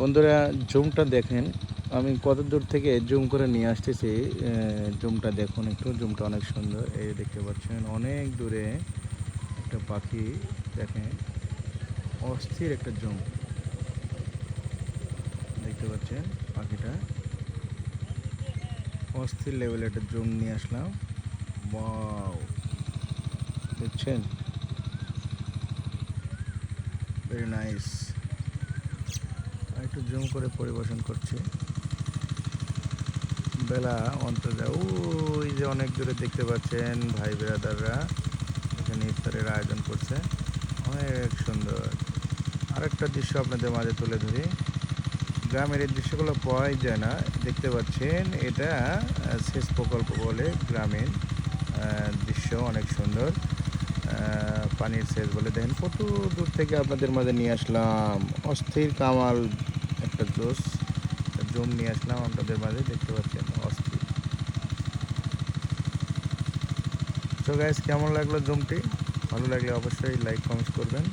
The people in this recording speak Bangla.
বন্ধুরা, জুমটা দেখেন, আমি কত দূর থেকে জুম করে নিয়ে আসতেছি। জুমটা দেখুন একটু, জুমটা অনেক সুন্দর। এই দেখতে পাচ্ছেন অনেক দূরে একটা পাখি, দেখেন অস্থির একটা জুম দেখতে পাচ্ছেন। পাখিটা অস্থির লেভেলে একটা জুম নিয়ে আসলাম। ওয়াও, দেখছেন, ভেরি নাইস। একটু জুম করে পরিবেশন করছি। বেলা অন্তর যায়, ওই যে অনেক দূরে দেখতে পাচ্ছেন ভাই ব্রাদাররা এখানে ইফতারের আয়োজন করছে, অনেক সুন্দর। আরেকটা দৃশ্য আপনাদের মাঝে তুলে ধরি। গ্রামের এই দৃশ্যগুলো পাওয়াই যায় না। দেখতে পাচ্ছেন এটা সেচ প্রকল্প বলে, গ্রামীণ দৃশ্য অনেক সুন্দর। পানির সেচ বলে, দেখেন কত দূর থেকে আপনাদের মাঝে নিয়ে আসলাম। অস্থির কামাল একটা জোস জুম নিয়ে আসলাম আপনাদের মাঝে, দেখতে পাচ্ছেন অস্থির। তো গাইস, কেমন লাগলো জুমটি? ভালো লাগলে অবশ্যই লাইক কমেন্ট করবেন।